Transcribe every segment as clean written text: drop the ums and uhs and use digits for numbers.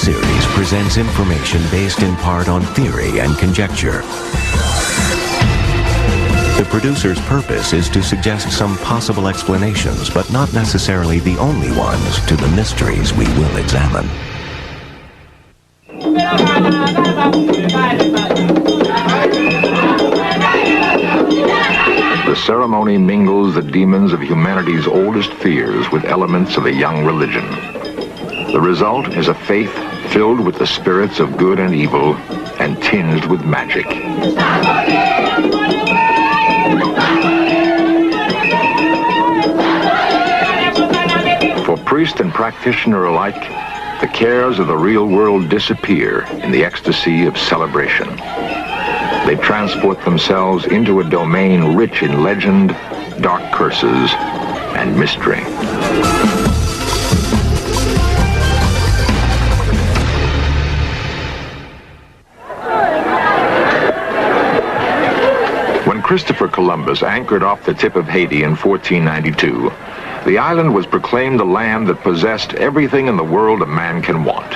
series presents information based in part on theory and conjecture. The producer's purpose is to suggest some possible explanations, but not necessarily the only ones, to the mysteries we will examine. The ceremony mingles the demons of humanity's oldest fears with elements of a young religion. The result is a faith filled with the spirits of good and evil and tinged with magic. For priest and practitioner alike, the cares of the real world disappear in the ecstasy of celebration. They transport themselves into a domain rich in legend, dark curses, and mystery. When Christopher Columbus anchored off the tip of Haiti in 1492, the island was proclaimed the land that possessed everything in the world a man can want.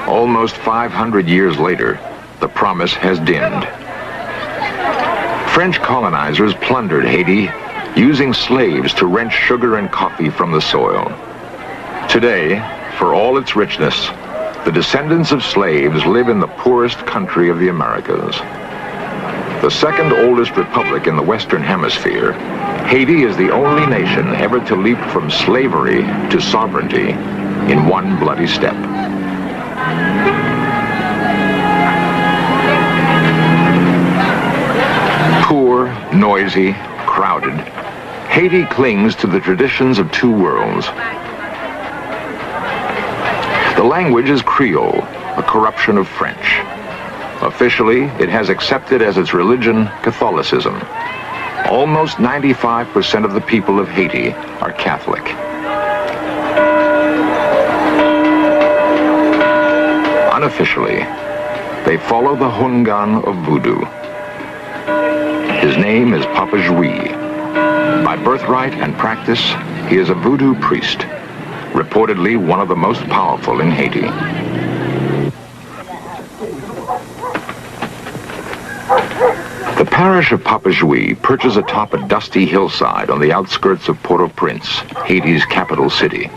Almost 500 years later, the promise has dimmed. French colonizers plundered Haiti, using slaves to wrench sugar and coffee from the soil. Today, for all its richness, the descendants of slaves live in the poorest country of the Americas. The second oldest republic in the Western Hemisphere, Haiti is the only nation ever to leap from slavery to sovereignty in one bloody step. Poor, noisy, crowded, Haiti clings to the traditions of two worlds. The language is Creole, a corruption of French. Officially, it has accepted as its religion Catholicism. Almost 95% of the people of Haiti are Catholic. Unofficially, they follow the Hungan of Voodoo. His name is Papa Jouy. By birthright and practice, he is a voodoo priest, reportedly one of the most powerful in Haiti. The parish of Papa Jouy perches atop a dusty hillside on the outskirts of Port-au-Prince, Haiti's capital city.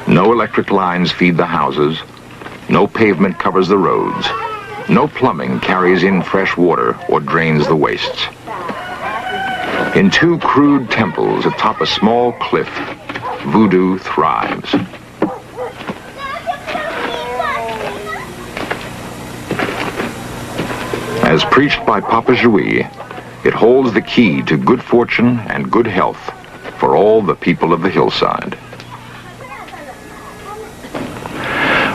No electric lines feed the houses, no pavement covers the roads, no plumbing carries in fresh water or drains the wastes. In two crude temples atop a small cliff, voodoo thrives. As preached by Papa Jouy, it holds the key to good fortune and good health for all the people of the hillside.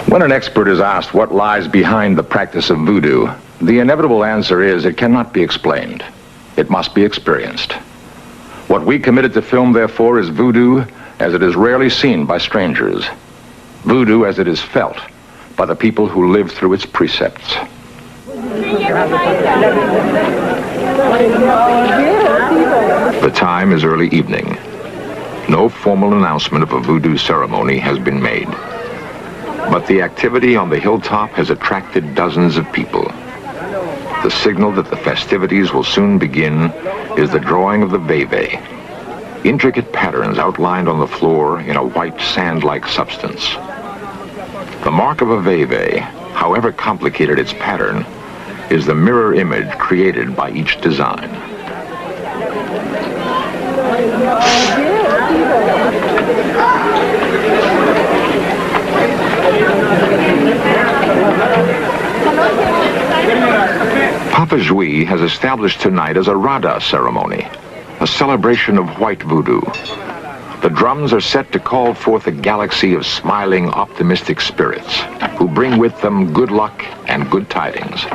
When an expert is asked what lies behind the practice of voodoo, the inevitable answer is it cannot be explained. It must be experienced. What we committed to film, therefore, is voodoo as it is rarely seen by strangers. Voodoo as it is felt by the people who live through its precepts. The time is early evening. No formal announcement of a voodoo ceremony has been made. But the activity on the hilltop has attracted dozens of people. The signal that the festivities will soon begin is the drawing of the veve, intricate patterns outlined on the floor in a white sand-like substance. The mark of a veve, however complicated its pattern, is the mirror image created by each design. Papa Jouy has established tonight as a Rada ceremony, a celebration of white voodoo. The drums are set to call forth a galaxy of smiling, optimistic spirits who bring with them good luck and good tidings.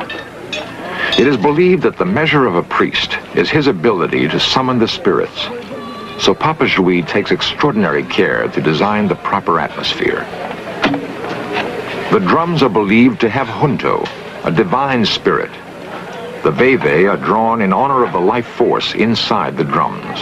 It is believed that the measure of a priest is his ability to summon the spirits. So Papa Jouy takes extraordinary care to design the proper atmosphere. The drums are believed to have junto, a divine spirit. The veve are drawn in honor of the life force inside the drums.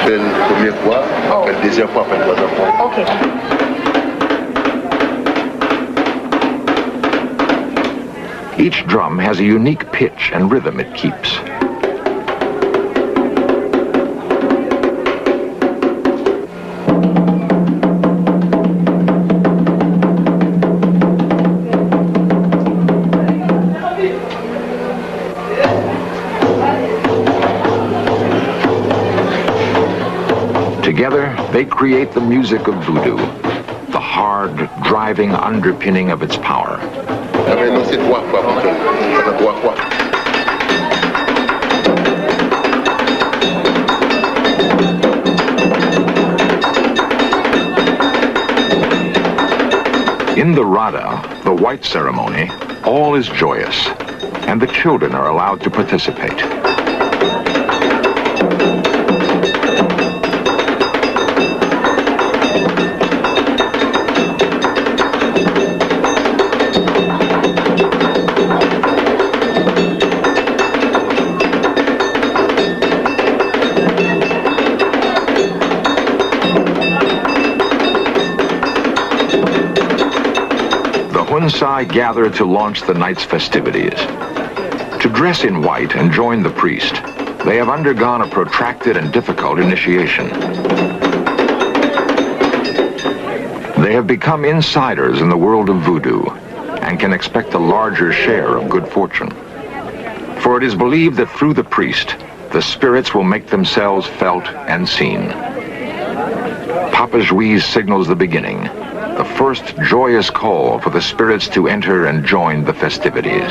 Une première fois, après la deuxième fois, après la troisième fois. Ok. Each drum has a unique pitch and rhythm it keeps. Together, they create the music of voodoo, the hard, driving underpinning of its power. Ah mais non, c'est 3 fois, mon seul. Ça fait 3 fois. In the Rada, the white ceremony, all is joyous, and the children are allowed to participate. Hunsai gather to launch the night's festivities. To dress in white and join the priest, they have undergone a protracted and difficult initiation. They have become insiders in the world of voodoo and can expect a larger share of good fortune. For it is believed that through the priest, the spirits will make themselves felt and seen. Papa Juiz signals the beginning, the first joyous call for the spirits to enter and join the festivities.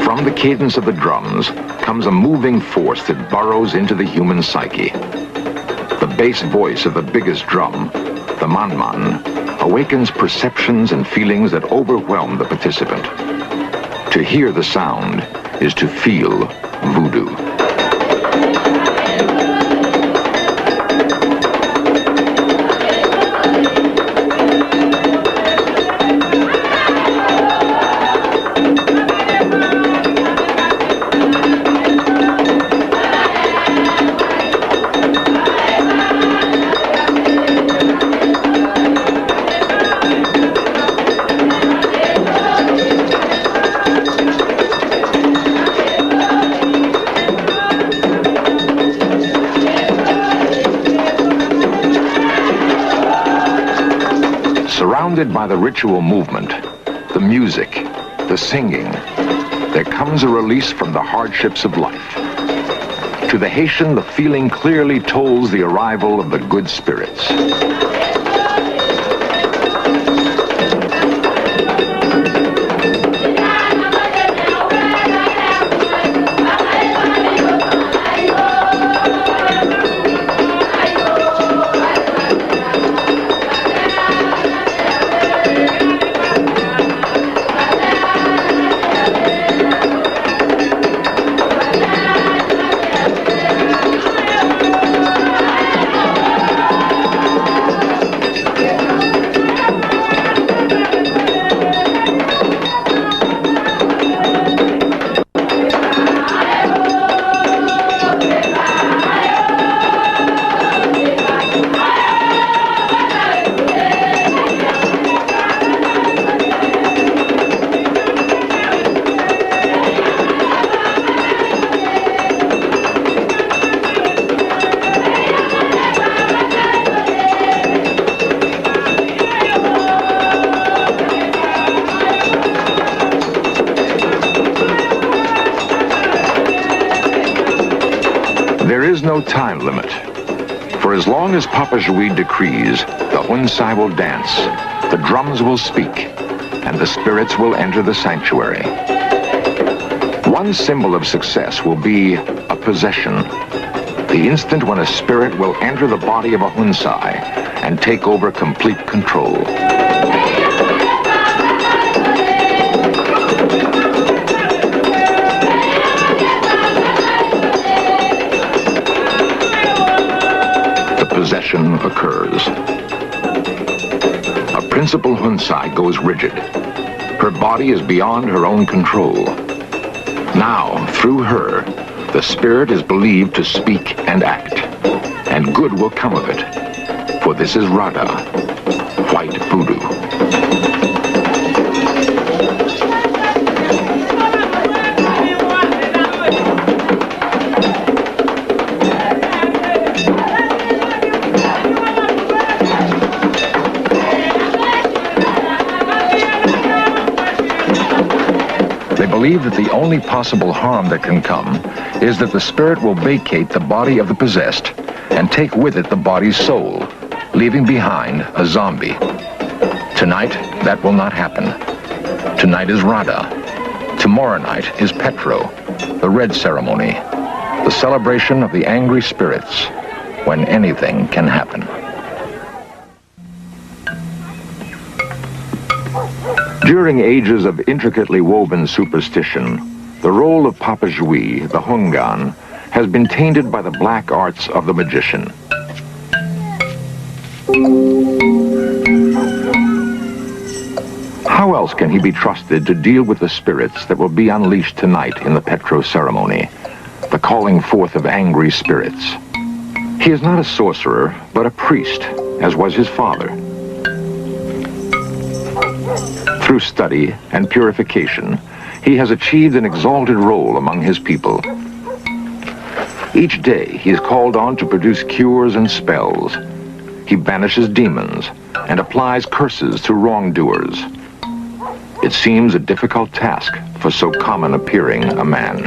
From the cadence of the drums comes a moving force that burrows into the human psyche. The bass voice of the biggest drum, the manman, awakens perceptions and feelings that overwhelm the participant. To hear the sound is to feel voodoo. Surrounded by the ritual movement, the music, the singing, there comes a release from the hardships of life. To the Haitian, the feeling clearly tolls the arrival of the good spirits. There is no time limit. For as long as Papa Juiz decrees, the Hunsai will dance, the drums will speak, and the spirits will enter the sanctuary. One symbol of success will be a possession. The instant when a spirit will enter the body of a Hunsai and take over complete control. The possession occurs. A principal Hunsai goes rigid. Her body is beyond her own control. Now, through her, the spirit is believed to speak and act, and good will come of it, for this is Rada, white voodoo. They believe that the only possible harm that can come is that the spirit will vacate the body of the possessed and take with it the body's soul, leaving behind a zombie. Tonight, that will not happen. Tonight is Rada. Tomorrow night is Petro, the red ceremony, the celebration of the angry spirits, when anything can happen. During ages of intricately woven superstition, the role of Papa Jui, the Hungan, has been tainted by the black arts of the magician. How else can he be trusted to deal with the spirits that will be unleashed tonight in the Petro ceremony, the calling forth of angry spirits? He is not a sorcerer, but a priest, as was his father. Through study and purification, he has achieved an exalted role among his people. Each day, he is called on to produce cures and spells. He banishes demons and applies curses to wrongdoers. It seems a difficult task for so common appearing a man.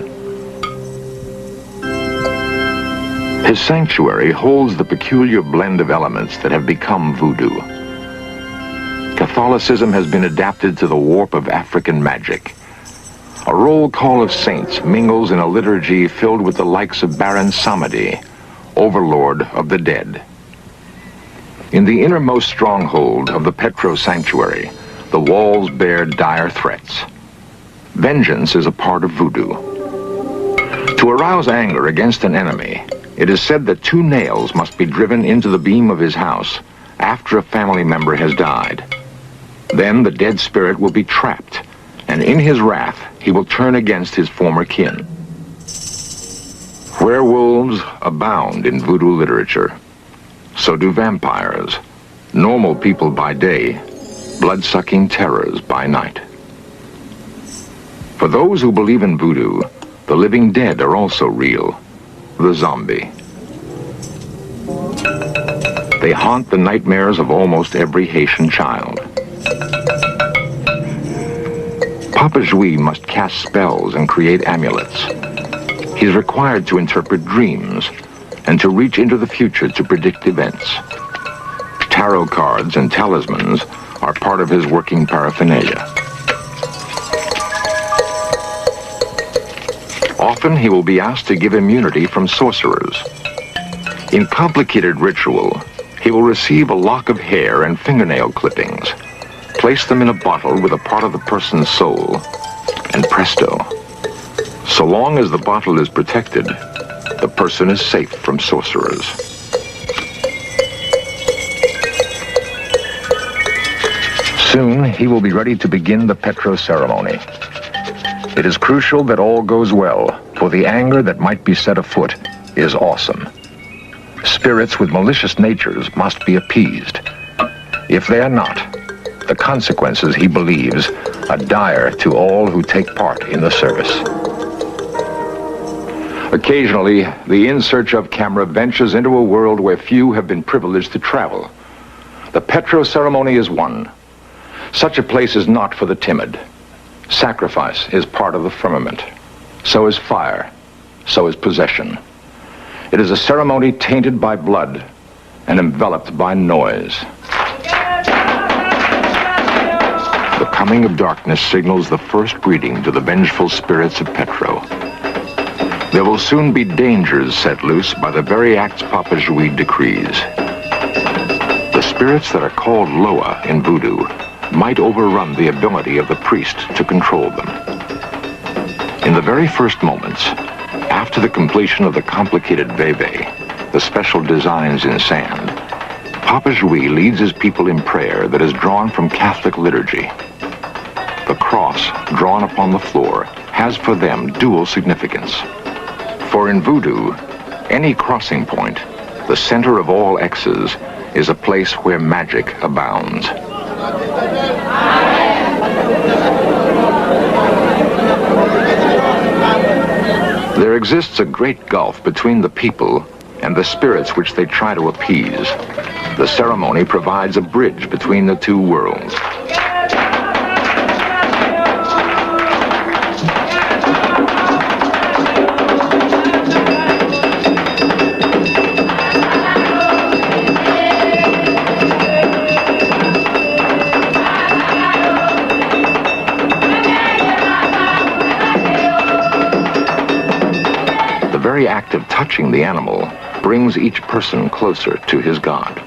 His sanctuary holds the peculiar blend of elements that have become voodoo. Catholicism has been adapted to the warp of African magic. A roll call of saints mingles in a liturgy filled with the likes of Baron Samedi, overlord of the dead. In the innermost stronghold of the Petro sanctuary, the walls bear dire threats. Vengeance is a part of voodoo. To arouse anger against an enemy, it is said that 2 nails must be driven into the beam of his house after a family member has died. Then the dead spirit will be trapped, and in his wrath, he will turn against his former kin. Werewolves abound in voodoo literature. So do vampires, normal people by day, blood-sucking terrors by night. For those who believe in voodoo, the living dead are also real, the zombie. They haunt the nightmares of almost every Haitian child. Papa Jui must cast spells and create amulets. He's required to interpret dreams and to reach into the future to predict events. Tarot cards and talismans are part of his working paraphernalia. Often he will be asked to give immunity from sorcerers. In complicated ritual, he will receive a lock of hair and fingernail clippings, place them in a bottle with a part of the person's soul, and presto. So long as the bottle is protected, the person is safe from sorcerers. Soon, he will be ready to begin the Petro ceremony. It is crucial that all goes well, for the anger that might be set afoot is awesome. Spirits with malicious natures must be appeased. If they are not, the consequences, he believes, are dire to all who take part in the service. Occasionally, the In Search Of camera ventures into a world where few have been privileged to travel. The Petro ceremony is one. Such a place is not for the timid. Sacrifice is part of the firmament. So is fire. So is possession. It is a ceremony tainted by blood and enveloped by noise. The coming of darkness signals the first greeting to the vengeful spirits of Petro. There will soon be dangers set loose by the very acts Papa Jouy decrees. The spirits that are called Loa in Voodoo might overrun the ability of the priest to control them. In the very first moments, after the completion of the complicated veve, the special designs in sand, Papa Jouy leads his people in prayer that is drawn from Catholic liturgy. The cross drawn upon the floor has for them dual significance. For in Voodoo, any crossing point, the center of all hexes, is a place where magic abounds. There exists a great gulf between the people and the spirits which they try to appease. The ceremony provides a bridge between the two worlds. The very act of touching the animal brings each person closer to his God.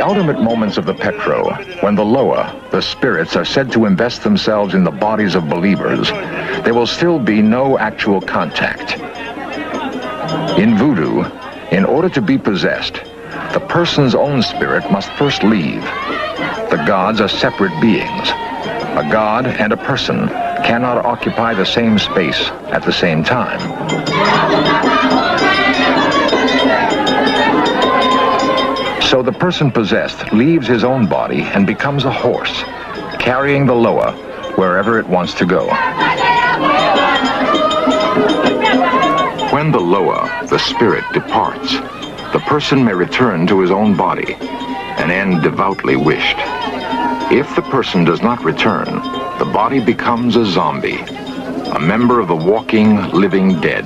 Ultimate moments of the Petro, when the Loa, the spirits, are said to invest themselves in the bodies of believers, there will still be no actual contact. In Voodoo, in order to be possessed, the person's own spirit must first leave. The gods are separate beings. A god and a person cannot occupy the same space at the same time. So the person possessed leaves his own body and becomes a horse, carrying the Loa wherever it wants to go. When the Loa, the spirit, departs, the person may return to his own body, an end devoutly wished. If the person does not return, the body becomes a zombie, a member of the walking, living dead,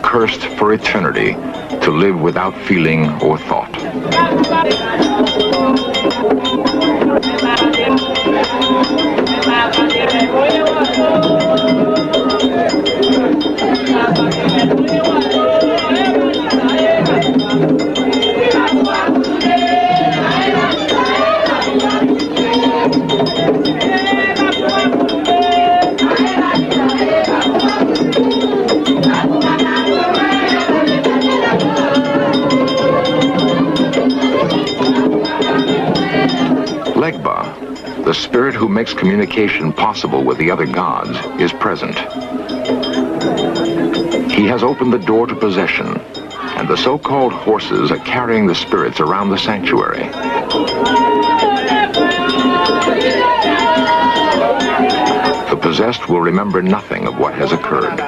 cursed for eternity to live without feeling or thought. The spirit who makes communication possible with the other gods is present. He has opened the door to possession, and the so-called horses are carrying the spirits around the sanctuary. The possessed will remember nothing of what has occurred.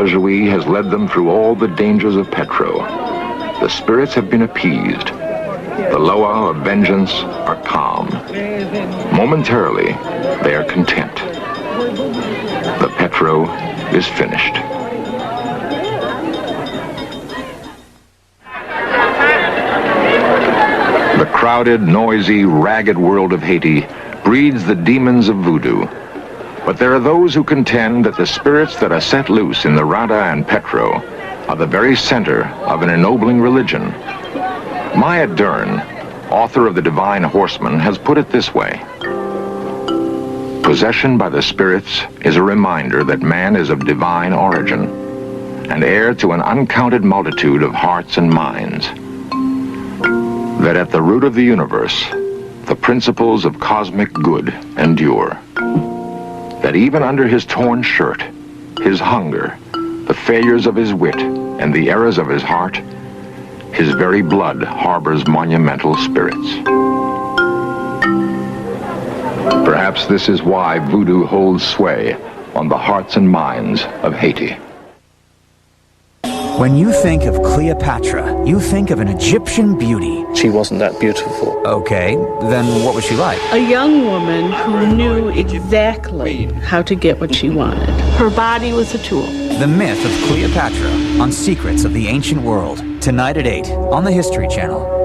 Joui has led them through all the dangers of Petro. The spirits have been appeased. The Loa of vengeance are calm. Momentarily, they are content. The Petro is finished. The crowded, noisy, ragged world of Haiti breeds the demons of voodoo. But there are those who contend that the spirits that are set loose in the Rada and Petro are the very center of an ennobling religion. Maya Dern, author of The Divine Horseman, has put it this way. Possession by the spirits is a reminder that man is of divine origin and heir to an uncounted multitude of hearts and minds. That at the root of the universe, the principles of cosmic good endure. That even under his torn shirt, his hunger, the failures of his wit, and the errors of his heart, his very blood harbors monumental spirits. Perhaps this is why voodoo holds sway on the hearts and minds of Haiti. When you think of Cleopatra, you think of an Egyptian beauty. She wasn't that beautiful. Okay, then what was she like? A young woman who knew exactly how to get what she wanted. Her body was a tool. The myth of Cleopatra on Secrets of the Ancient World. Tonight at 8 on the History Channel.